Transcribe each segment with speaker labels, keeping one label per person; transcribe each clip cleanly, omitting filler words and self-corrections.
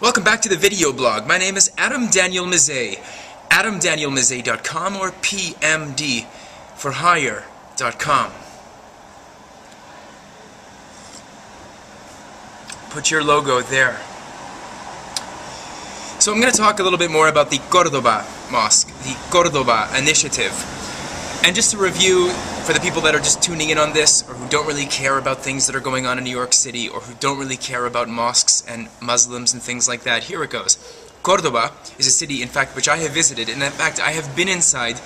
Speaker 1: Welcome back to the video blog. My name is Adam Daniel Mezei. AdamDanielMezei.com or PMDforhire.com. Put your logo there. So I'm going to talk a little bit more about the Cordoba Mosque, the Cordoba Initiative. And just to review, for the people that are just tuning in on this, or who don't really care about things that are going on in New York City, or who don't really care about mosques and Muslims and things like that, here it goes. Cordoba is a city, in fact, which I have visited, and in fact, I have been inside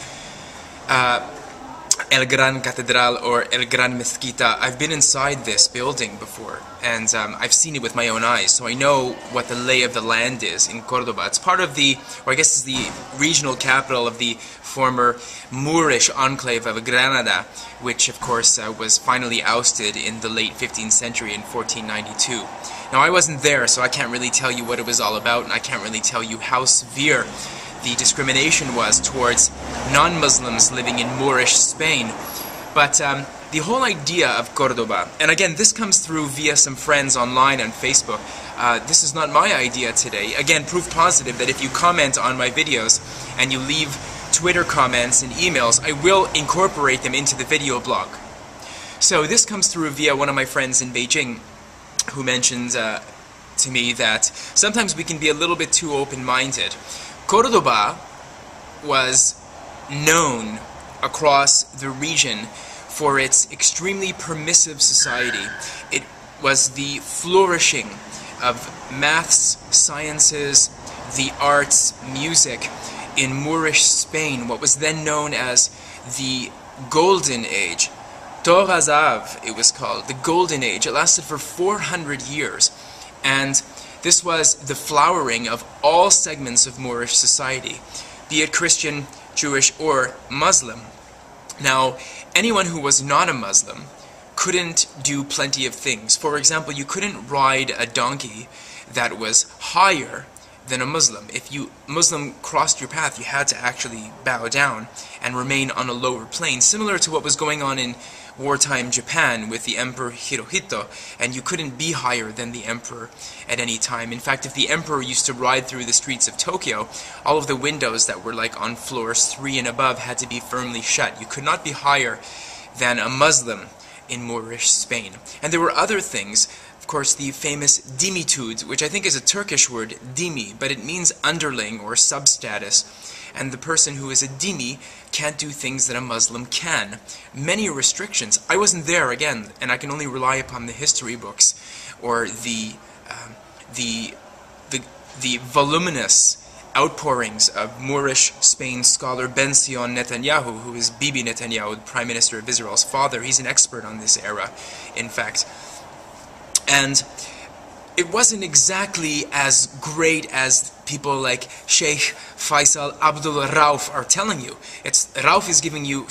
Speaker 1: El Gran Catedral or El Gran Mezquita. I've been inside this building before, and I've seen it with my own eyes, so I know what the lay of the land is in Cordoba. It's part of the, or I guess it's the regional capital of the former Moorish enclave of Granada, which of course was finally ousted in the late 15th century in 1492. Now I wasn't there, so I can't really tell you what it was all about, and I can't really tell you how severe the discrimination was towards non-Muslims living in Moorish Spain. But the whole idea of Cordoba, and again this comes through via some friends online on Facebook, this is not my idea today. Again, proof positive that if you comment on my videos and you leave Twitter comments and emails, I will incorporate them into the video blog. So this comes through via one of my friends in Beijing who mentioned to me that sometimes we can be a little bit too open-minded. Cordoba was known across the region for its extremely permissive society. It was the flourishing of maths, sciences, the arts, music in Moorish Spain, what was then known as the Golden Age. Torazav, it was called, the Golden Age. It lasted for 400 years, and this was the flowering of all segments of Moorish society, be it Christian, Jewish, or Muslim. Now, anyone who was not a Muslim couldn't do plenty of things. For example, you couldn't ride a donkey that was higher than a Muslim. If you Muslim crossed your path, you had to actually bow down and remain on a lower plane, similar to what was going on in wartime Japan with the Emperor Hirohito, and you couldn't be higher than the emperor at any time. In fact, if the emperor used to ride through the streets of Tokyo, all of the windows that were like on floors 3 and above had to be firmly shut. You could not be higher than a Muslim in Moorish Spain. And there were other things. Of course, the famous dimitude, which I think is a Turkish word, dimi, but it means underling or substatus. And the person who is a dhimmi can't do things that a Muslim can. Many restrictions. I wasn't there, again, and I can only rely upon the history books or the voluminous outpourings of Moorish Spain scholar Ben-Sion Netanyahu, who is Bibi Netanyahu, the Prime Minister of Israel's father. He's an expert on this era, in fact. And it wasn't exactly as great as people like Sheikh Faisal Abdul Rauf are telling you. Rauf is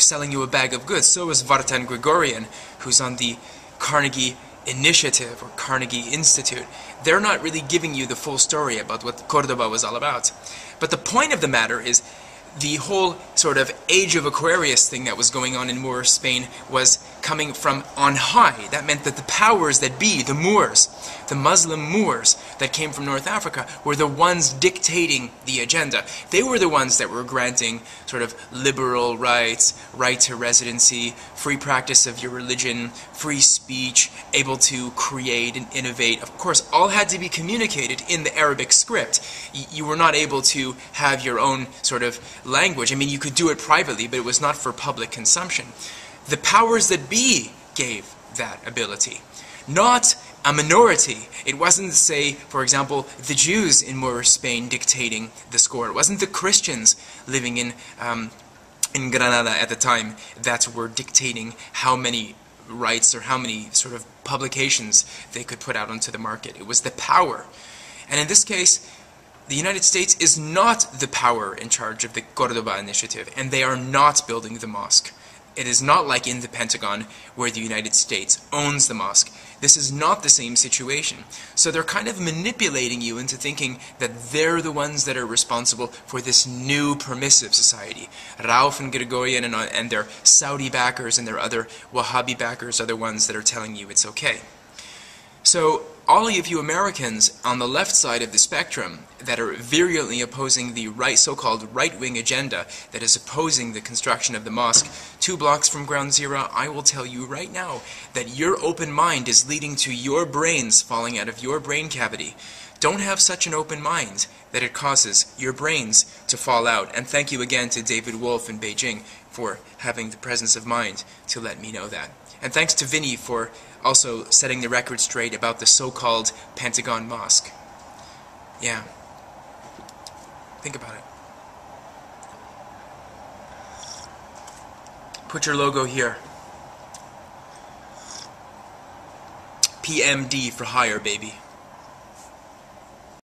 Speaker 1: selling you a bag of goods. So is Vartan Gregorian, who's on the Carnegie Initiative or Carnegie Institute. They're not really giving you the full story about what Cordoba was all about. But the point of the matter is the whole sort of Age of Aquarius thing that was going on in Moorish Spain was coming from on high. That meant that the powers that be, the Moors, the Muslim Moors that came from North Africa, were the ones dictating the agenda. They were the ones that were granting sort of liberal rights, right to residency, free practice of your religion, free speech, able to create and innovate. Of course, all had to be communicated in the Arabic script. You were not able to have your own sort of language. I mean, you could do it privately, but it was not for public consumption. The powers that be gave that ability, not a minority. It wasn't, say, for example, the Jews in Moorish Spain dictating the score. It wasn't the Christians living in Granada at the time that were dictating how many rights or how many sort of publications they could put out onto the market. It was the power. And in this case, the United States is not the power in charge of the Cordoba Initiative, and they are not building the mosque. It is not like in the Pentagon where the United States owns the mosque. This is not the same situation. So they're kind of manipulating you into thinking that they're the ones that are responsible for this new permissive society. Rauf and Gregorian and their Saudi backers and their other Wahhabi backers are the ones that are telling you it's okay. So all of you Americans on the left side of the spectrum that are virulently opposing the so-called right-wing agenda that is opposing the construction of the mosque 2 blocks from ground zero, I will tell you right now that your open mind is leading to your brains falling out of your brain cavity. Don't have such an open mind that it causes your brains to fall out. And thank you again to David Wolf in Beijing for having the presence of mind to let me know that. And thanks to Vinny for also setting the record straight about the so-called Pentagon Mosque. Yeah. Think about it. Put your logo here. PMD for hire, baby.